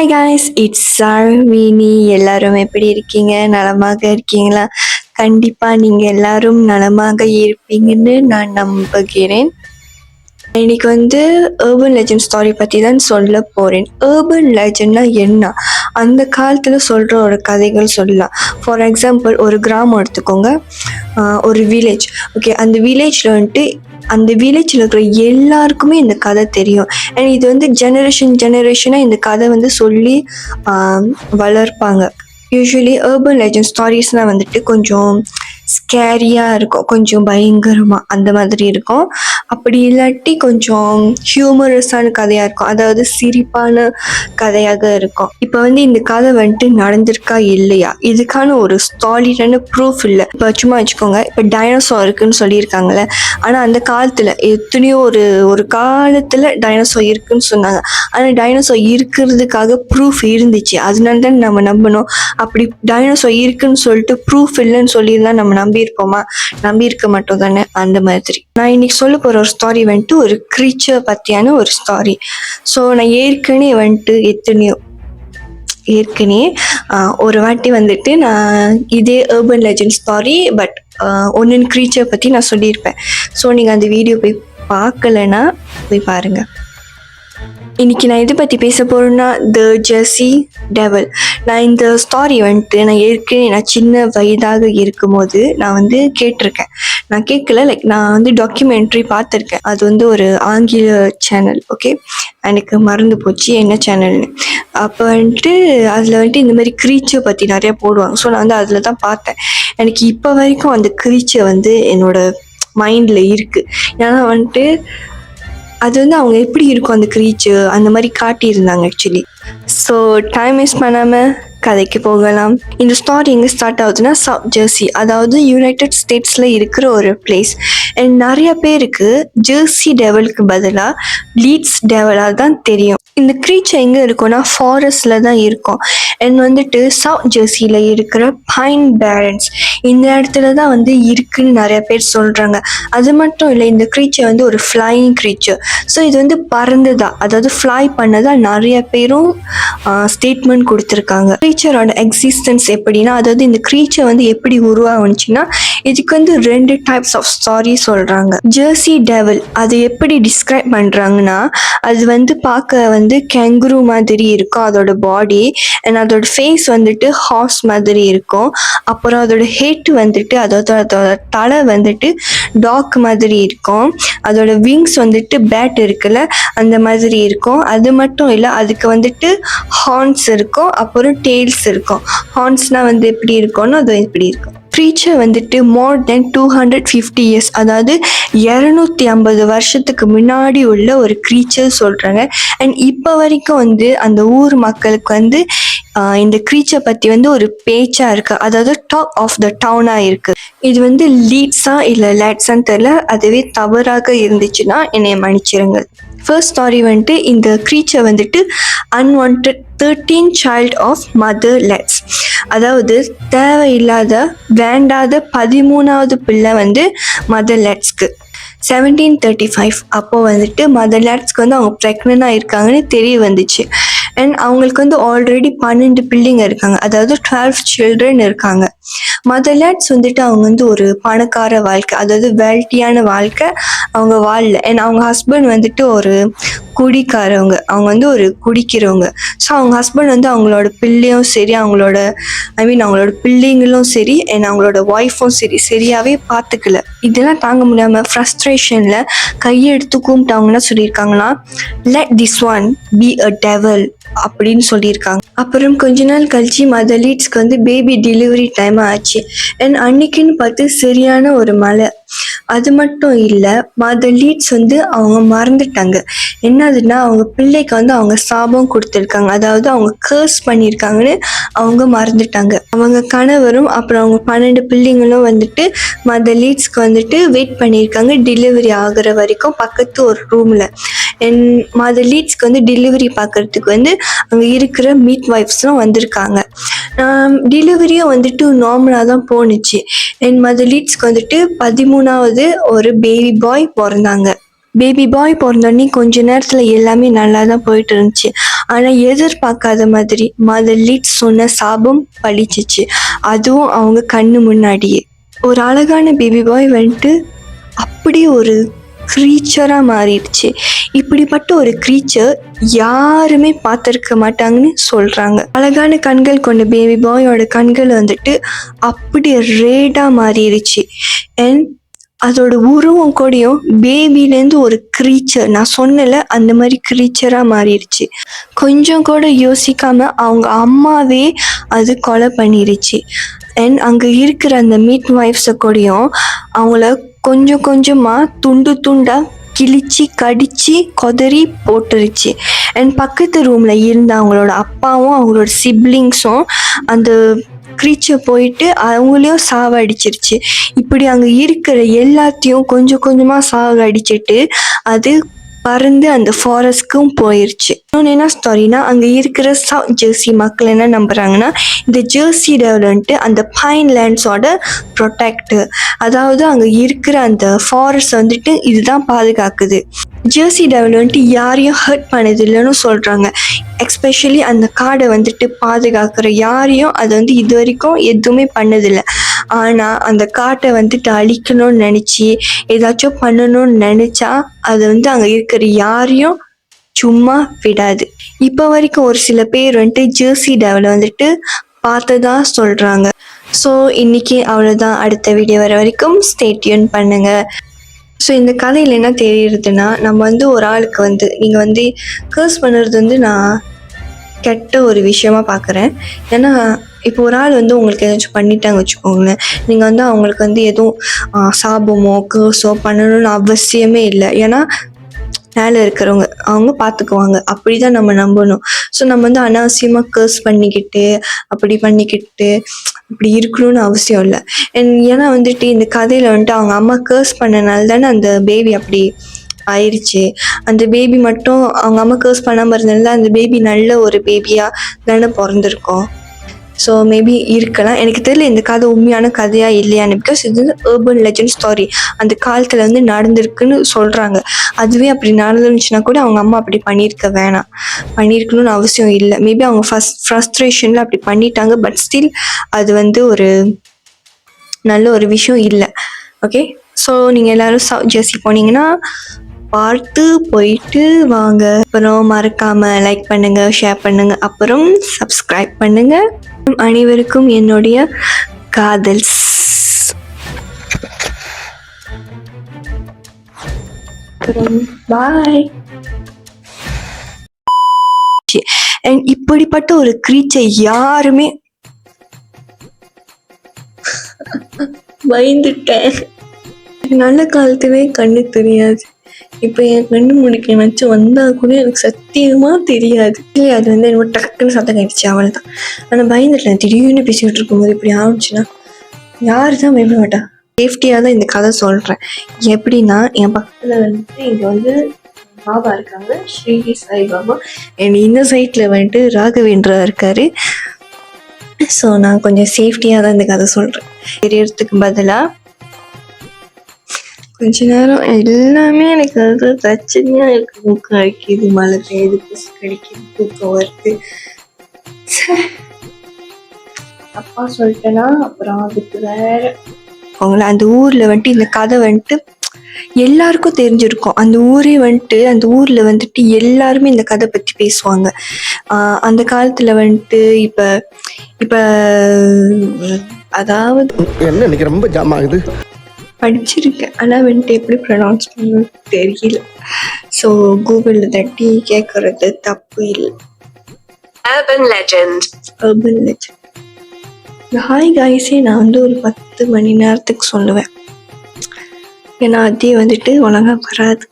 Hi guys, it's சார்வினி. எல்லாரும் எப்படி இருக்கீங்க? நலமாக இருக்கீங்களா? கண்டிப்பாக நீங்கள் எல்லாரும் நலமாக இருப்பீங்கன்னு நான் நம்புகிறேன். இன்னைக்கு ஏர்பன் லெஜண்ட் ஸ்டாரி பற்றி தான் சொல்ல போகிறேன். ஏர்பன் லெஜண்ட்னா என்ன? அந்த காலத்தில் சொல்கிற ஒரு கதைகள் சொல்லலாம். ஃபார் எக்ஸாம்பிள், ஒரு கிராமம் எடுத்துக்கோங்க, ஒரு வில்லேஜ். ஓகே, அந்த வில்லேஜில் இருக்கிற எல்லாருக்குமே இந்த கதை தெரியும். அண்ட் இது ஜெனரேஷனாக இந்த கதை சொல்லி வளர்ப்பாங்க. யூஸ்வலி ஏர்பன் லெஜண்ட் ஸ்டாரிஸ்லாம் கொஞ்சம் ஸ்கேரியாக இருக்கும், கொஞ்சம் பயங்கரமாக அந்த மாதிரி இருக்கும். அப்படி இல்லாட்டி கொஞ்சம் ஹியூமரஸான கதையாக இருக்கும், அதாவது சிரிப்பான கதையாக இருக்கும். இப்போ இந்த கதை நடந்திருக்கா இல்லையா, இதுக்கான ஒரு சாலிடான ப்ரூஃப் இல்லை. இப்போ சும்மா வச்சுக்கோங்க, இப்போ டைனோசார் இருக்குன்னு சொல்லியிருக்காங்களே, ஆனால் அந்த காலத்தில் எத்தனையோ ஒரு காலத்தில் டைனோசார் இருக்குன்னு சொன்னாங்க. ஆனால் டைனோசார் இருக்கிறதுக்காக ப்ரூஃப் இருந்துச்சு, அதனால தான் நம்ம நம்பணும். அப்படி டைனோசார் இருக்குன்னு சொல்லிட்டு ப்ரூஃப் இல்லைன்னு சொல்லியிருந்தா நம்ம நம்பியிருக்க மாட்டோம் தானே. அந்த மாதிரி நான் இன்னைக்கு சொல்ல போகிற ஒரு ஸ்டாரி ஒரு க்ரீச்சர் பற்றியான ஒரு ஸ்டாரி. ஸோ நான் ஏற்கனவே ஒரு வாட்டி நான் இதே ஏர்பன் லெஜண்ட் ஸ்டாரி பட் ஒன்று க்ரீச்சர் பற்றி நான் சொல்லியிருப்பேன். ஸோ நீங்கள் அந்த வீடியோ போய் பார்க்கலன்னா போய் பாருங்கள். இன்னைக்கு நான் எதை பற்றி பேச போகிறேன்னா, த ஜெர்சி டெவில். நான் இந்த ஸ்டாரி நான் சின்ன வயதாக இருக்கும்போது நான் கேட்டிருக்கேன். நான் கேட்கல, நான் டாக்குமெண்ட்ரி பார்த்துருக்கேன். அது ஒரு ஆங்கில சேனல். ஓகே, எனக்கு மறந்து போச்சு என்ன சேனல்னு. அப்போ அதில் இந்த மாதிரி க்ரீச்சர் பற்றி நிறையா போடுவாங்க. ஸோ நான் அதில் தான் பார்த்தேன். எனக்கு இப்போ வரைக்கும் அந்த க்ரீச்சர் என்னோட மைண்டில் இருக்குது. ஏன்னா அது அவங்க எப்படி இருக்கும் அந்த க்ரீச்சர், அந்த மாதிரி காட்டியிருந்தாங்க ஆக்சுவலி. ஸோ டைம் வேஸ்ட் பண்ணாமல் கதைக்கு போகலாம். இந்த ஸ்டாரி எங்கே ஸ்டார்ட் ஆகுதுன்னா, சவுத் ஜெர்சி, அதாவது யுனைடெட் ஸ்டேட்ஸில் இருக்கிற ஒரு பிளேஸ். அண்ட் நிறைய பேருக்கு ஜெர்சி டெவலுக்கு பதிலாக லீட்ஸ் டெவலாக தான் தெரியும். இந்த க்ரீச்சர் எங்கே இருக்கும்னா ஃபாரஸ்டில் தான் இருக்கும். அண்ட் சவுத் ஜெர்சியில் இருக்கிற பைன் பேரன்ஸ் இந்த இடத்துல தான் இருக்குன்னு நிறைய பேர் சொல்கிறாங்க. அது மட்டும் இல்லை, இந்த க்ரீச்சர் ஒரு ஃப்ளையிங் க்ரீச்சர். ஸோ இது பறந்ததா, அதாவது ஃப்ளை பண்ணதா நிறைய பேரும் ஸ்டேட்மெண்ட் கொடுத்துருக்காங்க. க்ரீச்சரோட எக்ஸிஸ்டன்ஸ் எப்படின்னா, அதாவது இந்த க்ரீச்சர் எப்படி உருவாகுச்சுன்னா, இதுக்கு 2 டைப்ஸ் ஆஃப் ஸ்டாரி சொல்கிறாங்க. ஜெர்சி டெவில் அது எப்படி டிஸ்கிரைப் பண்ணுறாங்கன்னா, அது பார்க்க கேங்குரு மாதிரி இருக்கும் அதோட பாடி. அண்ட் அதோட ஃபேஸ் ஹார்ஸ் மாதிரி இருக்கும். அப்புறம் அதோட ஹெட் அதோட தலை டாக் மாதிரி இருக்கும். அதோட விங்ஸ் பேட் இருக்குல்ல அந்த மாதிரி இருக்கும். அது மட்டும் இல்லை, அதுக்கு ஹார்ன்ஸ் இருக்கும், அப்புறம் டெய்ல்ஸ் இருக்கும். ஹார்ன்ஸ்னா எப்படி இருக்கும்னு அது இப்படி இருக்கும். க்ரீச்சர் மோர் தென் 250 இயர்ஸ், அதாவது 250 வருஷத்துக்கு முன்னாடி உள்ள ஒரு க்ரீச்சர் சொல்கிறாங்க. அண்ட் இப்போ வரைக்கும் அந்த ஊர் மக்களுக்கு இந்த க்ரீச்சர் பற்றி ஒரு பேச்சாக இருக்குது, அதாவது டாக் ஆஃப் த டவுனாக இருக்குது. இது லீட்ஸா இல்லை லேட்ஸான்னு தெரியல, அதுவே தவறாக இருந்துச்சுன்னா என்னை மன்னிச்சிருங்க. ஃபர்ஸ்ட் ஸ்டாரி இந்த creature unwanted 13 child of mother லெட்ஸ், அதாவது தேவையில்லாத வேண்டாத 13வது பிள்ளை மதர் லெட்ஸ்க்கு. 1735 அப்போ மதர் லேட்ஸ்க்கு அவங்க ப்ரெக்னெண்டாக இருக்காங்கன்னு தெரிய வந்துச்சு. அண்ட் அவங்களுக்கு ஆல்ரெடி 12 பிள்ளைங்க இருக்காங்க, அதாவது 12 சில்ட்ரன் இருக்காங்க. மதர் லேட்ஸ் அவங்க ஒரு பணக்கார வாழ்க்கை, அதாவது வெல்த்தியான வாழ்க்கை அவங்க வாழல. அண்ட் அவங்க ஹஸ்பண்ட் ஒரு குடிக்காரவங்க, அவங்க ஒரு குடிக்கிறவங்க. ஸோ அவங்க ஹஸ்பண்ட் அவங்களோட பிள்ளையும் சரி, அவங்களோட பிள்ளைங்களும் சரி, அண்ட் அவங்களோட ஒய்ஃபும் சரி சரியாகவே பார்த்துக்கல. இதெல்லாம் தாங்க முடியாமல் ஃப்ரஸ்ட்ரேஷனில் கையெடுத்து கும்பிட்டாங்கன்னா சொல்லியிருக்காங்கன்னா, let this one be a devil அப்படின்னு சொல்லியிருக்காங்க. அப்புறம் கொஞ்ச நாள் கழிச்சு மதர் லீட்ஸ்க்கு பேபி டெலிவரி டைம் ஆச்சு. அண்ட் அன்னைக்குன்னு பார்த்து சரியான ஒரு மழை. அது மட்டும் இல்லை, மதர் லீட்ஸ் அவங்க மறந்துட்டாங்க. என்னதுன்னா, அவங்க பிள்ளைக்கு அவங்க சாபம் கொடுத்துருக்காங்க, அதாவது அவங்க கர்ஸ் பண்ணியிருக்காங்கன்னு அவங்க மறந்துட்டாங்க. அவங்க கணவரும் அப்புறம் அவங்க 12 பிள்ளைங்களும் மதர் லீட்ஸ்க்கு வெயிட் பண்ணியிருக்காங்க டெலிவரி ஆகுற வரைக்கும் பக்கத்து ஒரு ரூமில். அண்ட் மதர் லீட்ஸ்க்கு டெலிவரி பார்க்கறதுக்கு அங்கே இருக்கிற மீட் ஒய்ஃப்ஸ்லாம் வந்திருக்காங்க. டெலிவரியும் நார்மலாக தான் போணுச்சு. அண்ட் மதர் லீட்ஸ்க்கு 13வது ஒரு பேபி பாய் பிறந்தாங்க. பேபி பாய் பிறந்தோடனே கொஞ்ச நேரத்தில் எல்லாமே நல்லா தான் போயிட்டு இருந்துச்சு. ஆனால் எதிர்பார்க்காத மாதிரி மதர் லிட் சொன்ன சாபம் பழிச்சிச்சு. அதுவும் அவங்க கண்ணு முன்னாடியே. ஒரு அழகான பேபி பாய் வந்துட்டு அப்படி ஒரு க்ரீச்சராக மாறிடுச்சு. இப்படிப்பட்ட ஒரு க்ரீச்சர் யாருமே பார்த்துருக்க மாட்டாங்கன்னு சொல்கிறாங்க. அழகான கண்கள் கொண்ட பேபி பாயோட கண்கள் வந்துட்டு அப்படி ரேடாக மாறிடுச்சு. அண்ட் அதோட உருவம் கூடயும் பேபிலேருந்து ஒரு க்ரீச்சர், நான் சொன்னல அந்த மாதிரி க்ரீச்சராக மாறிடுச்சு. கொஞ்சம் கூட யோசிக்காம அவங்க அம்மாவே அது கொலை பண்ணிடுச்சு. அண்ட் அங்கே இருக்கிற அந்த மீட் வைஃப்ஸை கூடயும் அவங்கள கொஞ்சம் கொஞ்சமாக துண்டு துண்டாக கிழிச்சு கடிச்சு கொதறி போட்டுருச்சு. அண்ட் பக்கத்து ரூமில் இருந்த அவங்களோட அப்பாவும் அவங்களோட சிப்ளிங்ஸும் அந்த க்ரீச்சர் போயிட்டு அவங்களையும் சாவடிச்சிருச்சு. இப்படி அங்கே இருக்கிற எல்லாத்தையும் கொஞ்சம் கொஞ்சமாக சாவடிச்சிட்டு அது பறந்து அந்த ஃபாரஸ்ட்க்கும் போயிடுச்சு. இன்னொன்று என்ன ஸ்டோரினா, அங்கே இருக்கிற சவுத் ஜெர்சி மக்கள் என்ன நம்புறாங்கன்னா, இந்த ஜெர்சி டெவல் வந்துட்டு அந்த பைன் லேண்ட்ஸோட ப்ரொடெக்டர். அதாவது அங்கே இருக்கிற அந்த ஃபாரஸ்ட் வந்துட்டு இதுதான் பாதுகாக்குது. ஜெர்சி டெவல் வந்துட்டு யாரையும் ஹர்ட் பண்ணது இல்லைன்னு சொல்கிறாங்க. எஸ்பெஷலி அந்த காடை வந்துட்டு பாதுகாக்கிற யாரையும் அது வந்து இது வரைக்கும் எதுவுமே பண்ணதில்லை. ஆனால் அந்த காட்டை வந்துட்டு அழிக்கணும்னு நினச்சி ஏதாச்சும் பண்ணணும்னு நினச்சா அது வந்து அங்கே இருக்கிற யாரையும் சும்மா விடாது. இப்போ வரைக்கும் ஒரு சில பேர் வந்துட்டு ஜெர்சி டெவலை வந்துட்டு பார்த்ததா சொல்கிறாங்க. ஸோ இன்றைக்கி அவ்வளோதான். அடுத்த வீடியோ வர வரைக்கும் ஸ்டே டியூன் பண்ணுங்கள். ஸோ இந்த கதையில் என்ன தெரியுதுன்னா, நம்ம வந்து ஒரு ஆளுக்கு வந்து நீங்கள் வந்து கர்ஸ் பண்ணுறது வந்து நான் கெட்ட ஒரு விஷயமா பார்க்குறேன். ஏன்னா இப்போ ஒரு ஆள் வந்து உங்களுக்கு ஏதாச்சும் பண்ணிட்டாங்க வச்சுக்கோங்களேன், நீங்கள் வந்து அவங்களுக்கு வந்து எதுவும் சாபமோ கர்ஸோ பண்ணணும்னு அவசியமே இல்லை. ஏன்னா மேலே இருக்கிறவங்க அவங்க பார்த்துக்குவாங்க, அப்படி தான் நம்ம நம்பணும். ஸோ நம்ம வந்து அனாவசியமாக கர்ஸ் பண்ணிக்கிட்டு அப்படி இருக்கணும்னு அவசியம் இல்லை. ஏன்னா வந்துட்டு இந்த கதையில் வந்துட்டு அவங்க அம்மா கர்ஸ் பண்ணனால தானே அந்த பேபி அப்படி ஆயிடுச்சு. அந்த பேபி மட்டும் அவங்க அம்மா கர்ஸ் பண்ணாமல் இருந்ததுனால அந்த பேபி நல்ல ஒரு பேபியாக தானே பிறந்திருக்கும். ஸோ மேபி இருக்கலாம், எனக்கு தெரியல இந்த கதை உண்மையான கதையாக இல்லையான்னு. பிகாஸ் இது வந்து அர்பன் லெஜண்ட் ஸ்டோரி, அந்த காலத்தில் வந்து நடந்திருக்குன்னு சொல்கிறாங்க. அதுவே அப்படி நடந்துருந்துச்சுன்னா கூட அவங்க அம்மா அப்படி பண்ணியிருக்கணும்னு அவசியம் இல்லை. மேபி அவங்க ஃப்ரஸ்ட்ரேஷனில் அப்படி பண்ணிட்டாங்க. பட் ஸ்டில் அது வந்து ஒரு நல்ல ஒரு விஷயம் இல்லை. ஓகே, ஸோ நீங்கள் எல்லோரும் சவுத் ஜெர்சி போனீங்கன்னா பார்த்து போயிட்டு வாங்க. அப்புறம் மறக்காமல் லைக் பண்ணுங்கள், ஷேர் பண்ணுங்கள், அப்புறம் சப்ஸ்கிரைப் பண்ணுங்கள். அனைவருக்கும் என்னுடைய காதல்ஸ். பாய். அண்ட் இப்படிப்பட்ட ஒரு க்ரீச்சர் யாருமே பயந்துட்டேன். நல்ல காலத்துலேயே கண்ணு தெரியாது. இப்போ என் கண்ணு முடிக்க வச்சு வந்தால் கூட எனக்கு சத்தியமாக தெரியாது. இல்லை, அது வந்து என்னமோ டக்குன்னு சத்தம் கழிச்சு அவள் தான். ஆனால் பயந்துட்டேன். திடீர்னு பேசிக்கிட்டு இருக்கும்போது இப்படி ஆரம்பிச்சுன்னா யார் தான் பயப்பட மாட்டா. சேஃப்டியாக தான் இந்த கதை சொல்கிறேன். எப்படின்னா, என் பக்கத்தில் வந்துட்டு இங்கே வந்து பாபா இருக்காங்க, ஸ்ரீ சாய் பாபா. இந்த சைட்டில் வந்துட்டு ராகவேந்திரா இருக்கார். ஸோ நான் கொஞ்சம் சேஃப்டியாக தான் இந்த கதை சொல்கிறேன். தெரியறதுக்கு பதிலாக கொஞ்ச நேரம் எல்லாமே எனக்கு வந்து பிரச்சனையாக இருக்குது. மூக்கு அடிக்குது, மழை பெய்யுது, கொசு கடிக்குது, தூக்கம் வருது. அப்பா சொல்லிட்டேன்னா அப்புறம் அதுக்கு வேற அவங்கள அந்த ஊரில் வந்துட்டு இந்த கதை வந்துட்டு எல்லாருக்கும் தெரிஞ்சிருக்கும். அந்த ஊரில் வந்துட்டு எல்லாருமே இந்த கதை பற்றி பேசுவாங்க. அந்த காலத்தில் வந்துட்டு இப்போ அதாவது என்ன இன்னைக்கு ரொம்ப ஜாம் ஆகுது படிச்சிருக்கேன், ஆனால் வந்துட்டு எப்படி ப்ரொனவுன்ஸ் பண்ணணும்னு தெரியல. ஸோ கூகுளில் தட்டி கேட்குறது தப்பு இல்லை. அர்பன் லெஜண்ட் ஹாய் காய்ஸே நான் வந்து ஒரு 10 மணி நேரத்துக்கு சொல்லுவேன். ஏன்னா அதே வந்துட்டு ஒழுங்காக வராது.